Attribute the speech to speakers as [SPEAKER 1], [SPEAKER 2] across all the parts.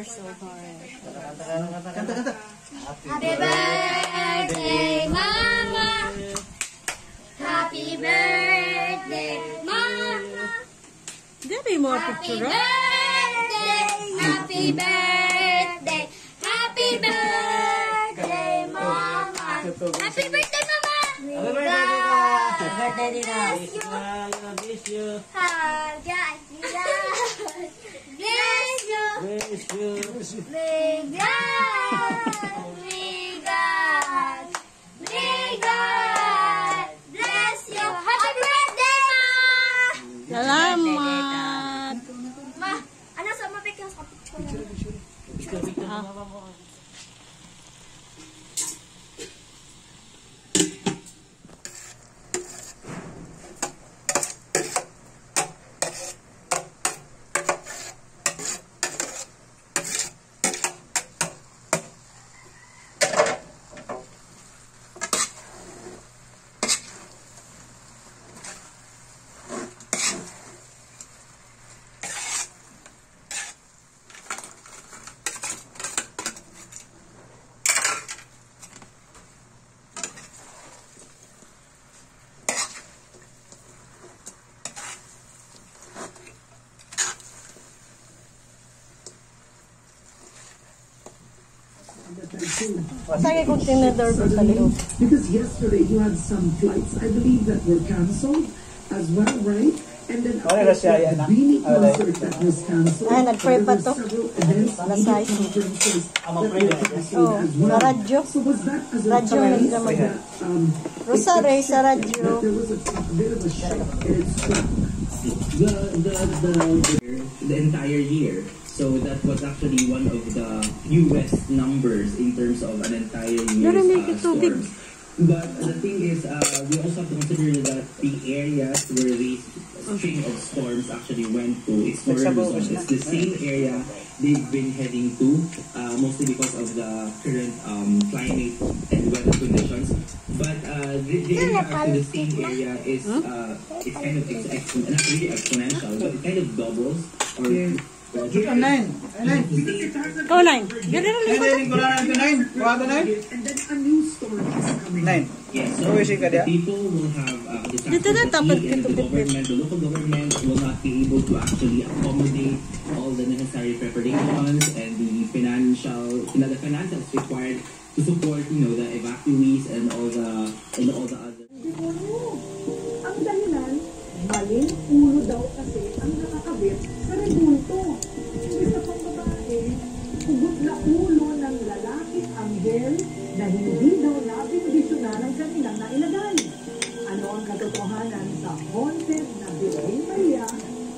[SPEAKER 1] years old already.
[SPEAKER 2] Kanta.
[SPEAKER 3] Happy birthday, Mama. Happy birthday, Mama.
[SPEAKER 1] Dili mo
[SPEAKER 3] Happy
[SPEAKER 1] picture.
[SPEAKER 3] birthday, happy birthday, happy birthday, Mama. Happy birthday, Mama.
[SPEAKER 2] Happy birthday, Dina.
[SPEAKER 3] Bless you. Bless you. May God bless you. Happy birthday, Ma!
[SPEAKER 1] Salamat.
[SPEAKER 3] Ma, ano sa mapik yung sa picture?
[SPEAKER 1] Sige kung tinador ko sa loob.
[SPEAKER 4] Because yesterday you had some flights, I believe, that were cancelled as well, right? And then the Beanie concert that was cancelled.
[SPEAKER 1] Ay, nag-pray pa to.
[SPEAKER 4] Several events, media conferences that were cancelled as well.
[SPEAKER 1] Sa radyo.
[SPEAKER 4] So was that as a
[SPEAKER 1] Radyo
[SPEAKER 4] choice
[SPEAKER 1] naman.
[SPEAKER 4] that,
[SPEAKER 1] Rosary sa radyo.
[SPEAKER 4] that there was a bit of a shift in its track?
[SPEAKER 5] The entire year. So that was actually one of the fewest numbers in terms of an entire year's storms. But the thing is, we also have to consider that the areas where the string of storms actually went to, it's the same area they've been heading to, mostly because of the current climate and weather conditions. But the impact to the same area is it's kind of not really exponential, but it kind of doubles or.
[SPEAKER 2] Oh, 9.
[SPEAKER 1] Oh, 9. Dili na lingkod.
[SPEAKER 4] And then a new storm is coming.
[SPEAKER 2] 9.
[SPEAKER 5] Yes, so the people will have
[SPEAKER 1] Dito na dapat
[SPEAKER 5] and the local government will not be able to actually accommodate all the necessary preparations and the finances required to support, the evacuees and all the other.
[SPEAKER 4] Ang dahilan, maling ulo daw kasi ang nakakabit sa rebulto. Hindi sa pangbabae, hugot na ulo ng lalaki anghel na hindi daw nabindisyonan ng kanilang nailagay. Ano ang katotohanan sa haunted na Birhen Maria?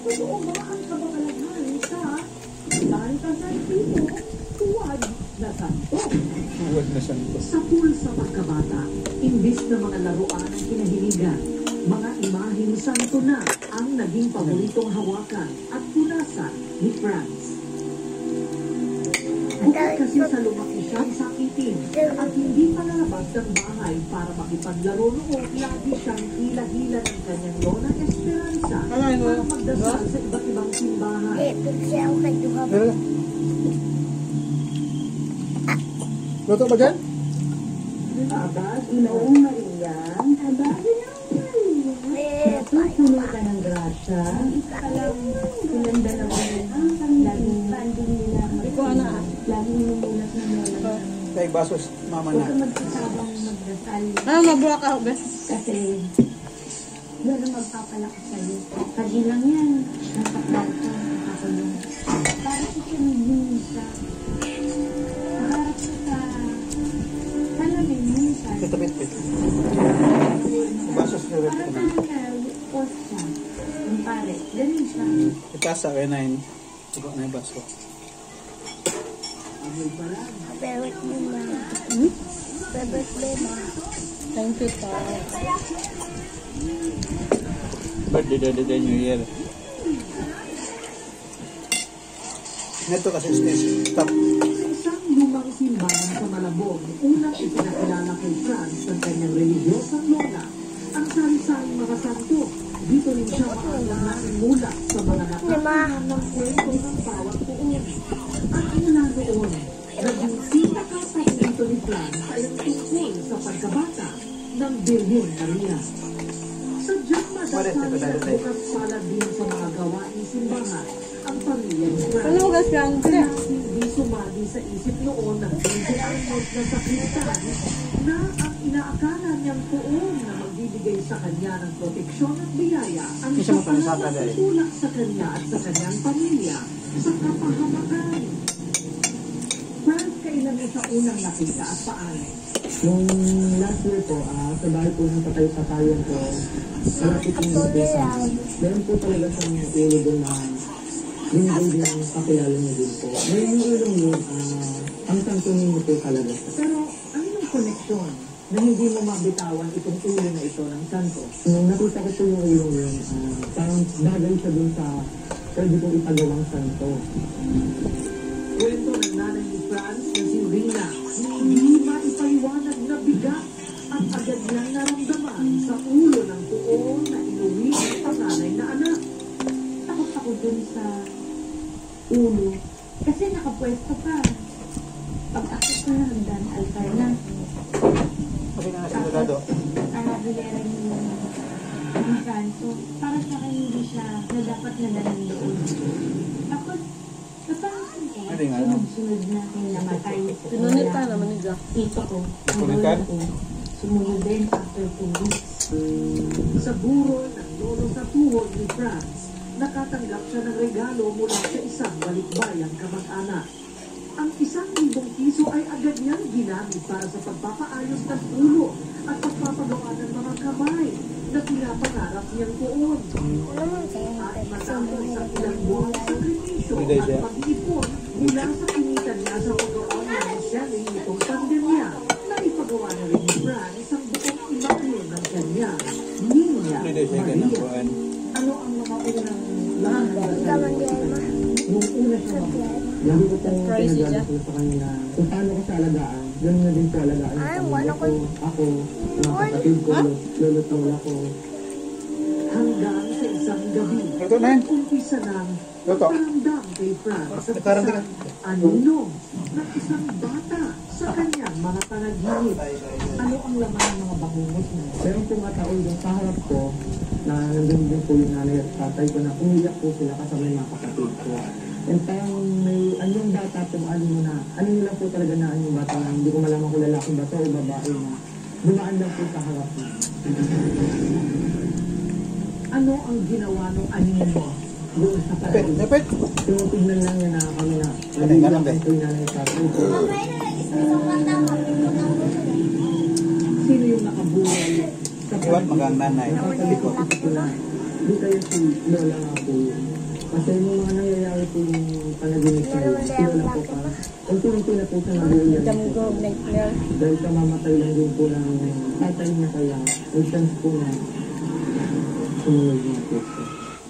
[SPEAKER 4] Totoo ba ang kababalaghan sa Santa Santito, tuwad na santo?
[SPEAKER 2] Tuwad na santo.
[SPEAKER 4] Sa pool sa pagkabata, imbis na mga laruan ang kinahiligan, mga imaheng santo na ang naging paboritong hawakan at punasan ni Franz. Bukod kasi sa lumaki siyang sakitin at hindi pa nalabas ng bahay para makipaglaro noon, lagi siyang hila-hila ng kanyang Lona Esperanza para magdasal sa iba't ibang simbahan.
[SPEAKER 2] Luto ba dyan?
[SPEAKER 4] Abad, Inoong Maria, abad, Natutuloy ka ng grasya. Alam, silang dalawa laging banding nila. Laging numulat ng lola.
[SPEAKER 2] Kaya basos, mama
[SPEAKER 4] Huwag
[SPEAKER 2] na.
[SPEAKER 4] ka magsasabang magdasal.
[SPEAKER 1] Mabuha ka, Hugas.
[SPEAKER 4] Kasi, yun ang magpapalakas sa'yo. Pagi lang yan. Napakal ka, nakakulong. Para sa sinibinisa. Nakaharap ka sa salamin minsan.
[SPEAKER 2] Ito bit. Basos na rin
[SPEAKER 4] Para
[SPEAKER 2] na.
[SPEAKER 4] sa siya. Ang pare, ganun siya.
[SPEAKER 2] Itasa kaya 9. Siguro na yung baso.
[SPEAKER 1] Thank you, pa.
[SPEAKER 2] Birthday New Year. Ito kasi stop.
[SPEAKER 4] Isang lumang simbahan sa Malabon, unang ipinakilala kay Franz ng kanyang religyosang lola, ang sari-saring mga santo. Dito rin siya makakalaking mula sa mga nakakalaman ng kwento ng bawat tuon. At mula noon, naging pinaka-paborito ni Franz ay ang tungkol sa pagkabata ng Birhen Maria. Sadyang madasali at bukas pala din sa mga gawaing simbahan ang pamilya ni Franz.
[SPEAKER 1] Ano gas lang?
[SPEAKER 4] Kaya hindi sumali sa isip noon ng 20 anyos na sakritan na ang inaakala niyang poon na magbibigay sa kanya ng proteksyon at biyaya ang
[SPEAKER 2] Isa mo pa
[SPEAKER 4] siya
[SPEAKER 2] sa
[SPEAKER 4] pala
[SPEAKER 2] dali.
[SPEAKER 4] natutulak sa kanya at sa kanyang pamilya sa kapahamakan. Franz, kailan mo sa unang nakita at paano?
[SPEAKER 6] Nung last year po, sa bahay po ng patay-patayan ko, malapit yung nagpesa. Meron po talaga siyang ulo doon na binigay din ang kakilala niya din po. Ngayon yung ulong yun, ang santunin niyo po talaga.
[SPEAKER 4] Pero ano yung koneksyon na hindi mo mabitawan itong ulo na ito ng santo?
[SPEAKER 6] Nung nakita ko po yung ulong yun, parang bagay siya doon sa pwede kong ipagawang santo.
[SPEAKER 4] Kwento ng nanay ni Franz na si Rina, hindi maipaliwanag na bigat ang agad niyang naramdaman sa ulo ng tuon na inuwi ng panganay na anak.
[SPEAKER 7] Takot ako dun sa ulo. Kasi nakapwesto ka. Pag akit ko na hanggang altar na.
[SPEAKER 2] Kasi nga nasigurado.
[SPEAKER 7] Bilera yung Franco. Para sa akin hindi siya na dapat na nandoon. Tapos, napansin ko,
[SPEAKER 2] Hindi nga, no?
[SPEAKER 7] sunod-sunod natin namatay.
[SPEAKER 1] Pinunit ka naman ni Jack.
[SPEAKER 7] Ito ko. ang
[SPEAKER 2] Pinunit ka?
[SPEAKER 7] lolo ko. Sumunod din after 2 weeks.
[SPEAKER 4] Sa burol ng lolo sa tuhod ni Franz, nakatanggap siya ng regalo mula sa isang balikbayang kamag-anak. Ang 1,000 piso ay agad niyang ginamit para sa pagpapaayos ng ulo at pagpapagawa ng mga kamay na pinapangarap niyang poon. At matapos ang ilang buwang sakripisyo at pag-ipon mula sa kinitan niya sa paggawa ng selling nitong pandemya, na ipagawa na rin ni Franz ang buong imahe ng kanya, Niña
[SPEAKER 2] Hindi siya ganang
[SPEAKER 4] Maria.
[SPEAKER 2] buwan.
[SPEAKER 4] Ano ang mga unang lahat?
[SPEAKER 6] Nung una siya, lagi ko pong pinagdadasal sa kanya na kung paano ko siya alagaan, gano'n na din po alagaan yung pamilya ko, ako, mga kapatid ko, lolo't lola ko.
[SPEAKER 4] Hanggang sa isang gabi,
[SPEAKER 2] Ito na yun.
[SPEAKER 4] umpisa ng
[SPEAKER 2] Luto.
[SPEAKER 4] paramdam kay Franz at
[SPEAKER 2] Nagkaroon
[SPEAKER 4] isang anunom ng isang bata sa kanyang mga panaginip. Ano ang laman ng mga bangungos mo?
[SPEAKER 6] Meron po mga taon doon sa harap ko na nandun din po yung nanay at tatay ko na umiyak po sila kasama yung mga kapatid ko. And parang may yung bata po, ano lang po talaga na yung bata na hindi ko malaman kung lalaking bata o babae na dumaan lang po sa harap na.
[SPEAKER 4] Ano ang ginawa ng anino mo?
[SPEAKER 6] Doon sa
[SPEAKER 2] Napit,
[SPEAKER 6] kapatid.
[SPEAKER 2] napit.
[SPEAKER 6] Tinitignan lang niya na kami na
[SPEAKER 2] Ganun, ganun,
[SPEAKER 6] nag-iyak po yung nanay at tatay ko.
[SPEAKER 4] Sino yung nakabuhay?
[SPEAKER 2] Iwan magang nanay.
[SPEAKER 6] Sabi ko na, di kayo si Lola nga po yun. Kasi yung mga nangyayari po yung panaginip sa si Lola po pa. Unti-unti na po siya nabuyan po.
[SPEAKER 1] Jamgo, nightmare.
[SPEAKER 6] Dahil sa mamatay lang din po ng tatay niya kaya may chance po na sumunod niya po siya.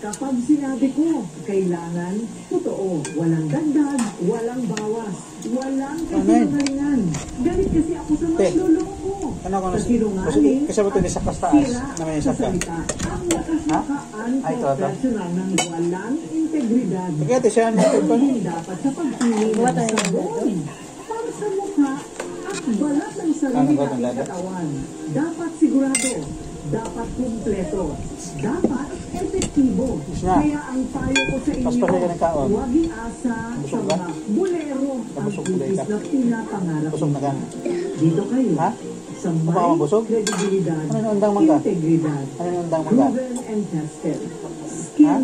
[SPEAKER 4] Kapag sinabi ko, kailangan, totoo, walang dagdag, walang bawas, walang kasinungalingan. Galit kasi ako sa
[SPEAKER 2] Te,
[SPEAKER 4] magluloko.
[SPEAKER 2] ano ko
[SPEAKER 4] Sa sinungaling
[SPEAKER 2] kasi ba ito ni sa taas
[SPEAKER 4] sira
[SPEAKER 2] na may
[SPEAKER 4] sa
[SPEAKER 2] saka?
[SPEAKER 4] salita. Ang lakas-lakaan
[SPEAKER 2] Ay, ito, ito.
[SPEAKER 4] professional ng walang integridad.
[SPEAKER 2] Kaya ito siya,
[SPEAKER 4] Hindi dapat sa pagpili ng sabon. Para sa mukha at balat ng sarili
[SPEAKER 2] Ano ba
[SPEAKER 4] at
[SPEAKER 2] itong
[SPEAKER 4] katawan. Dapat sigurado. Dapat kumpleto. Dapat epektibo.
[SPEAKER 2] na.
[SPEAKER 4] Kaya ang payo ko sa
[SPEAKER 2] Tapos
[SPEAKER 4] inyo,
[SPEAKER 2] pa siya nagkaon.
[SPEAKER 4] huwag iasa sa
[SPEAKER 2] Busog ka?
[SPEAKER 4] mga bulero ang
[SPEAKER 2] Busog tuloy
[SPEAKER 4] hugis
[SPEAKER 2] ka?
[SPEAKER 4] na pinapangarap.
[SPEAKER 2] Busog na ka.
[SPEAKER 4] Dito kayo.
[SPEAKER 2] Ha?
[SPEAKER 4] Sa
[SPEAKER 2] Baka
[SPEAKER 4] may
[SPEAKER 2] mabusog?
[SPEAKER 4] kredibilidad,
[SPEAKER 2] Ano yung undang mangga?
[SPEAKER 4] integridad,
[SPEAKER 2] Ano yung undang mangga?
[SPEAKER 4] proven and tested.
[SPEAKER 2] Ha?
[SPEAKER 4] Skin